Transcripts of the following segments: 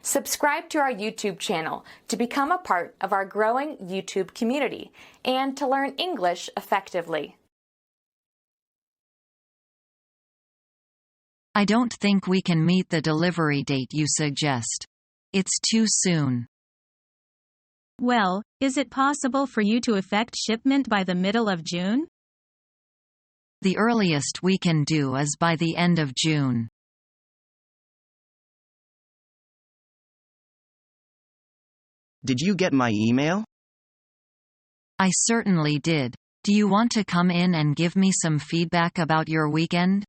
Subscribe to our YouTube channel to become a part of our growing YouTube community and to learn English effectively. I don't think we can meet the delivery date you suggest. It's too soon. Well, is it possible for you to effect shipment by the middle of June? The earliest we can do is by the end of June. Did you get my email? I certainly did. Do you want to come in and give me some feedback about your weekend?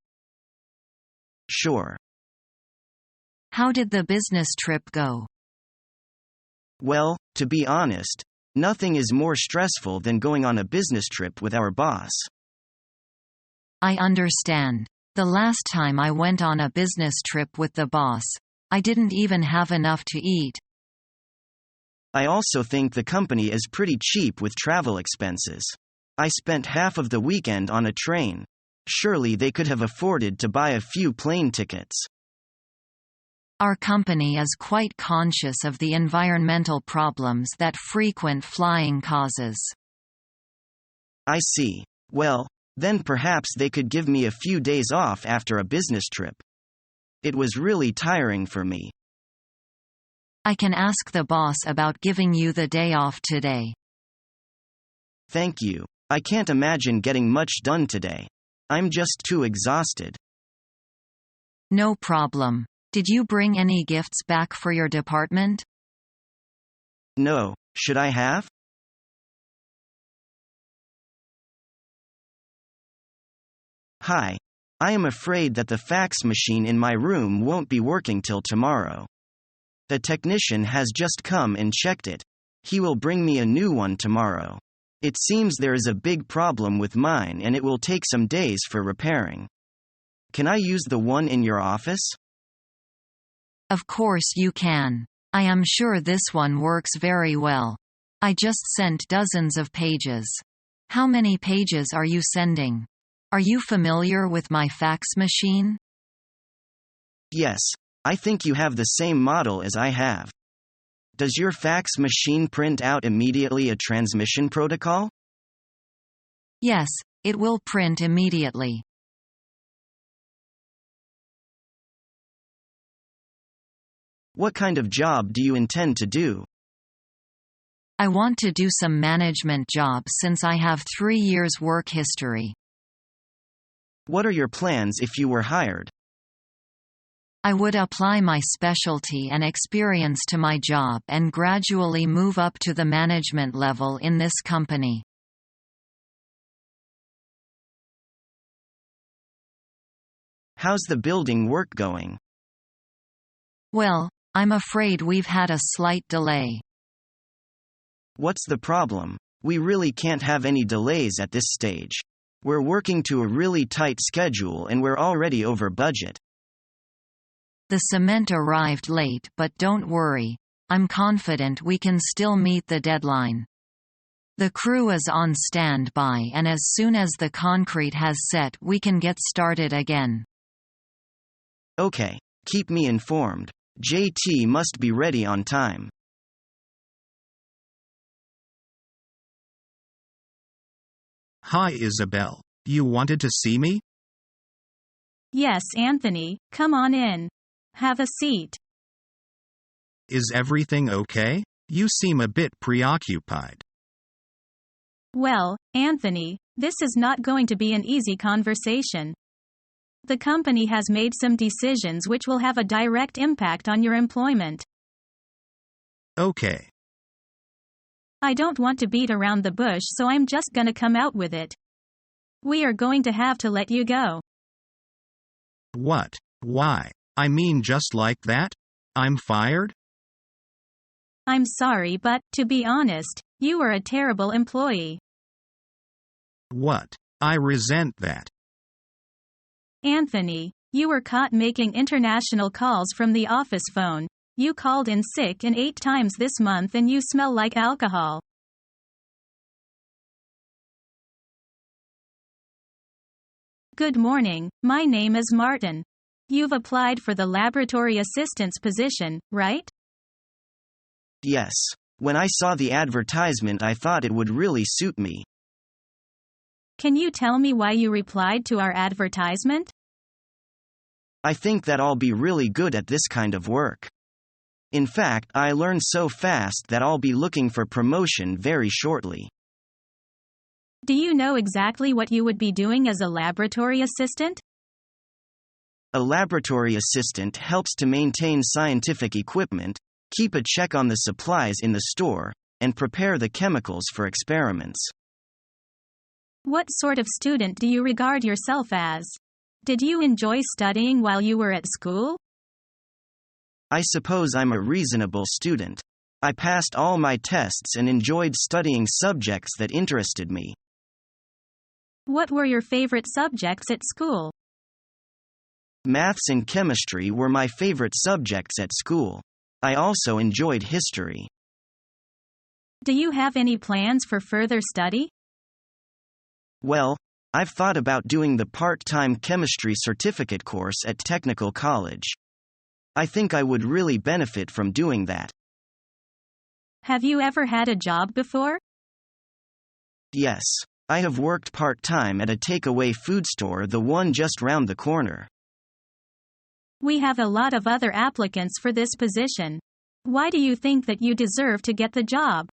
Sure. How did the business trip go? Well, to be honest, nothing is more stressful than going on a business trip with our boss. I understand. The last time I went on a business trip with the boss, I didn't even have enough to eat. I also think the company is pretty cheap with travel expenses. I spent half of the weekend on a train. Surely they could have afforded to buy a few plane tickets. Our company is quite conscious of the environmental problems that frequent flying causes. I see. Well, then perhaps they could give me a few days off after a business trip. It was really tiring for me. I can ask the boss about giving you the day off today. Thank you. I can't imagine getting much done today. I'm just too exhausted. No problem. Did you bring any gifts back for your department? No, should I have? Hi. I am afraid that the fax machine in my room won't be working till tomorrow. The technician has just come and checked it. He will bring me a new one tomorrow. It seems there is a big problem with mine and it will take some days for repairing. Can I use the one in your office? Of course you can. I am sure this one works very well. I just sent dozens of pages. How many pages are you sending? Are you familiar with my fax machine? Yes. I think you have the same model as I have. Does your fax machine print out immediately a transmission protocol? Yes, it will print immediately. What kind of job do you intend to do? I want to do some management job since I have 3 years work history. What are your plans if you were hired? I would apply my specialty and experience to my job and gradually move up to the management level in this company. How's the building work going? Well, I'm afraid we've had a slight delay. What's the problem? We really can't have any delays at this stage. We're working to a really tight schedule and we're already over budget. The cement arrived late, but don't worry. I'm confident we can still meet the deadline. The crew is on standby and as soon as the concrete has set we can get started again. Okay, keep me informed. JT must be ready on time. Hi Isabel. You wanted to see me? Yes, Anthony, come on in. Have a seat. Is everything okay? You seem a bit preoccupied. Well, Anthony, this is not going to be an easy conversation. The company has made some decisions which will have a direct impact on your employment. Okay. I don't want to beat around the bush, so I'm just gonna come out with it. We are going to have to let you go. What? Why? I mean just like that? I'm fired? I'm sorry, but, to be honest, you were a terrible employee. What? I resent that. Anthony, you were caught making international calls from the office phone. You called in sick and 8 times this month and you smell like alcohol. Good morning, my name is Martin. You've applied for the laboratory assistant's position, right? Yes. When I saw the advertisement, I thought it would really suit me. Can you tell me why you replied to our advertisement? I think that I'll be really good at this kind of work. In fact, I learn so fast that I'll be looking for promotion very shortly. Do you know exactly what you would be doing as a laboratory assistant? A laboratory assistant helps to maintain scientific equipment, keep a check on the supplies in the store, and prepare the chemicals for experiments. What sort of student do you regard yourself as? Did you enjoy studying while you were at school? I suppose I'm a reasonable student. I passed all my tests and enjoyed studying subjects that interested me. What were your favorite subjects at school? Maths and chemistry were my favorite subjects at school. I also enjoyed history. Do you have any plans for further study? Well, I've thought about doing the part-time chemistry certificate course at Technical College. I think I would really benefit from doing that. Have you ever had a job before? Yes. I have worked part-time at a takeaway food store, the one just round the corner. We have a lot of other applicants for this position. Why do you think that you deserve to get the job?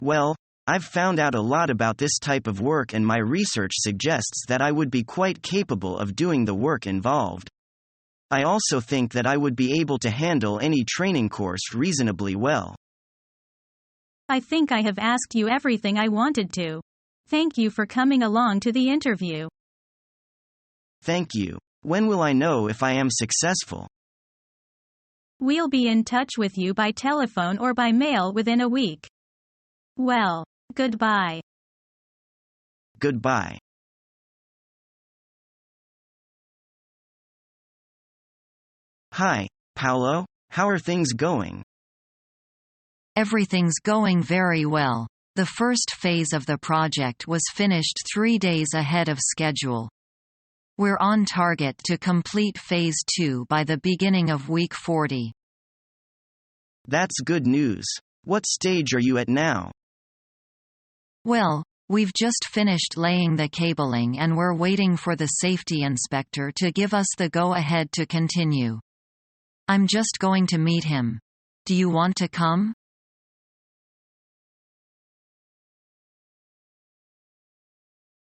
Well, I've found out a lot about this type of work, and my research suggests that I would be quite capable of doing the work involved. I also think that I would be able to handle any training course reasonably well. I think I have asked you everything I wanted to. Thank you for coming along to the interview. Thank you. When will I know if I am successful? We'll be in touch with you by telephone or by mail within a week. Well, goodbye. Goodbye. Hi, Paolo. How are things going? Everything's going very well. The first phase of the project was finished 3 days ahead of schedule. We're on target to complete phase 2 by the beginning of week 40. That's good news. What stage are you at now? Well, we've just finished laying the cabling and we're waiting for the safety inspector to give us the go-ahead to continue. I'm just going to meet him. Do you want to come?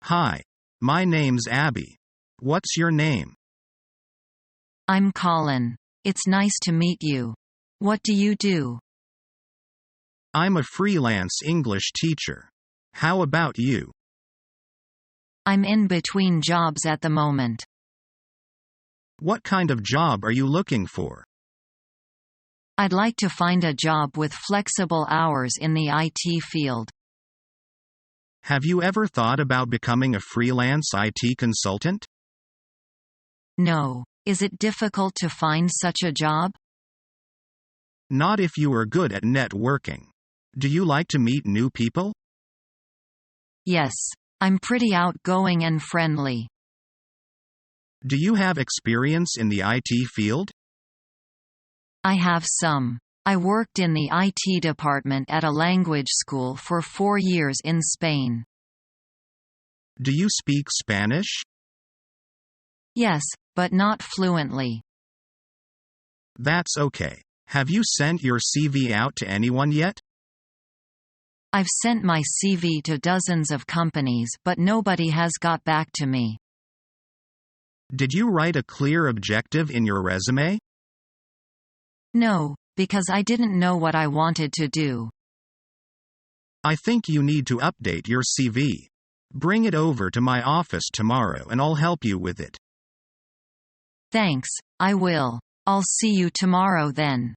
Hi. My name's Abby. What's your name? I'm Colin. It's nice to meet you. What do you do? I'm a freelance English teacher. How about you? I'm in between jobs at the moment. What kind of job are you looking for? I'd like to find a job with flexible hours in the IT field. Have you ever thought about becoming a freelance IT consultant? No. Is it difficult to find such a job? Not if you are good at networking. Do you like to meet new people? Yes. I'm pretty outgoing and friendly. Do you have experience in the IT field? I have some. I worked in the IT department at a language school for 4 years in Spain. Do you speak Spanish? Yes, but not fluently. That's okay. Have you sent your CV out to anyone yet? I've sent my CV to dozens of companies, but nobody has got back to me. Did you write a clear objective in your resume? No, because I didn't know what I wanted to do. I think you need to update your CV. Bring it over to my office tomorrow and I'll help you with it. Thanks, I will. I'll see you tomorrow then.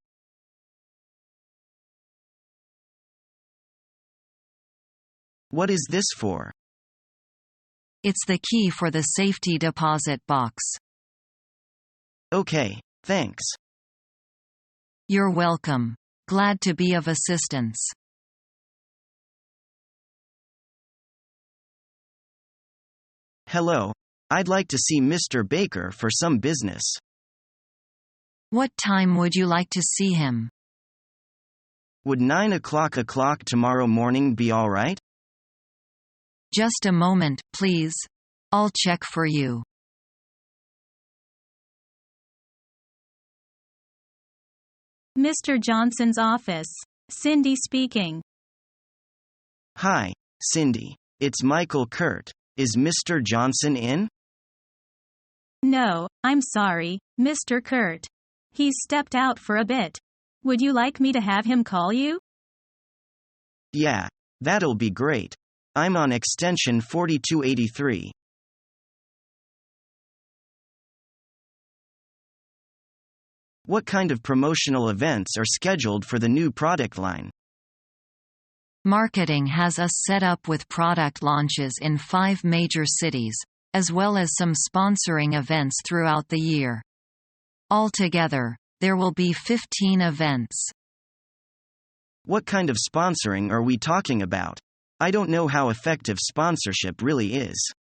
What is this for? It's the key for the safety deposit box. Okay, thanks. You're welcome. Glad to be of assistance. Hello. I'd like to see Mr. Baker for some business. What time would you like to see him? Would 9 o'clock tomorrow morning be all right? Just a moment, please. I'll check for you. Mr. Johnson's office. Cindy speaking. Hi, Cindy. It's Michael Kurt. Is Mr. Johnson in? No, I'm sorry, Mr. Kurt. He's stepped out for a bit. Would you like me to have him call you? Yeah, that'll be great. I'm on extension 4283. What kind of promotional events are scheduled for the new product line? Marketing has us set up with product launches in 5 major cities, as well as some sponsoring events throughout the year. Altogether, there will be 15 events. What kind of sponsoring are we talking about? I don't know how effective sponsorship really is.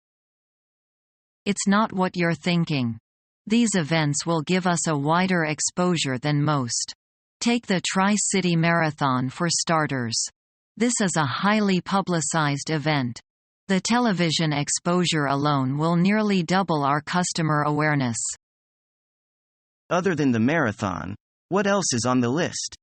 It's not what you're thinking. These events will give us a wider exposure than most. Take the Tri-City Marathon for starters. This is a highly publicized event. The television exposure alone will nearly double our customer awareness. Other than the marathon, what else is on the list?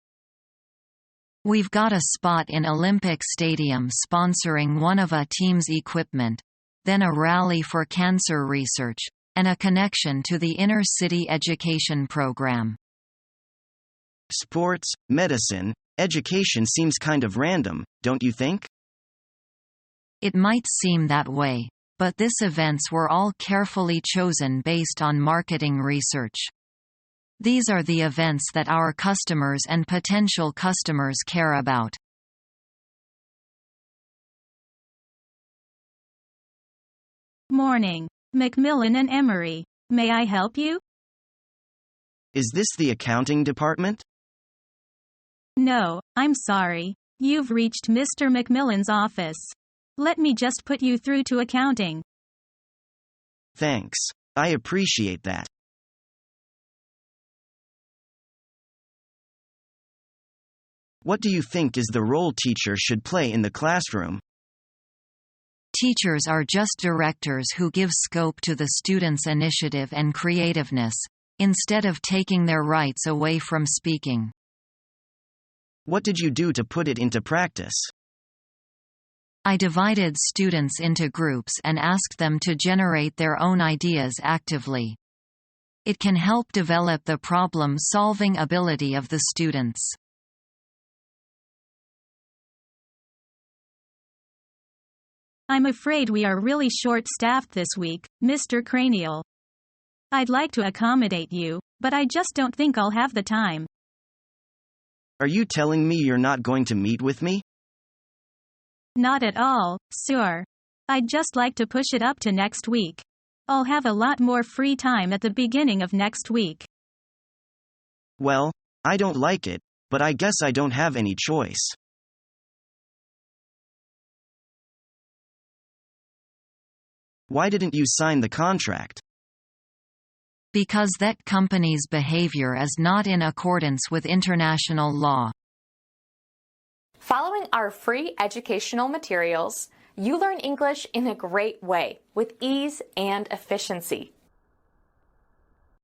We've got a spot in Olympic Stadium sponsoring one of a team's equipment, then a rally for cancer research, and a connection to the inner city education program. Sports, medicine, education seems kind of random, don't you think? It might seem that way, but these events were all carefully chosen based on marketing research. These are the events that our customers and potential customers care about. Morning. Macmillan and Emery. May I help you? Is this the accounting department? No, I'm sorry. You've reached Mr. Macmillan's office. Let me just put you through to accounting. Thanks. I appreciate that. What do you think is the role teacher should play in the classroom? Teachers are just directors who give scope to the students' initiative and creativeness, instead of taking their rights away from speaking. What did you do to put it into practice? I divided students into groups and asked them to generate their own ideas actively. It can help develop the problem-solving ability of the students. I'm afraid we are really short-staffed this week, Mr. Cranial. I'd like to accommodate you, but I just don't think I'll have the time. Are you telling me you're not going to meet with me? Not at all, sir. I'd just like to push it up to next week. I'll have a lot more free time at the beginning of next week. Well, I don't like it, but I guess I don't have any choice. Why didn't you sign the contract? Because that company's behavior is not in accordance with international law. Following our free educational materials, you learn English in a great way with ease and efficiency.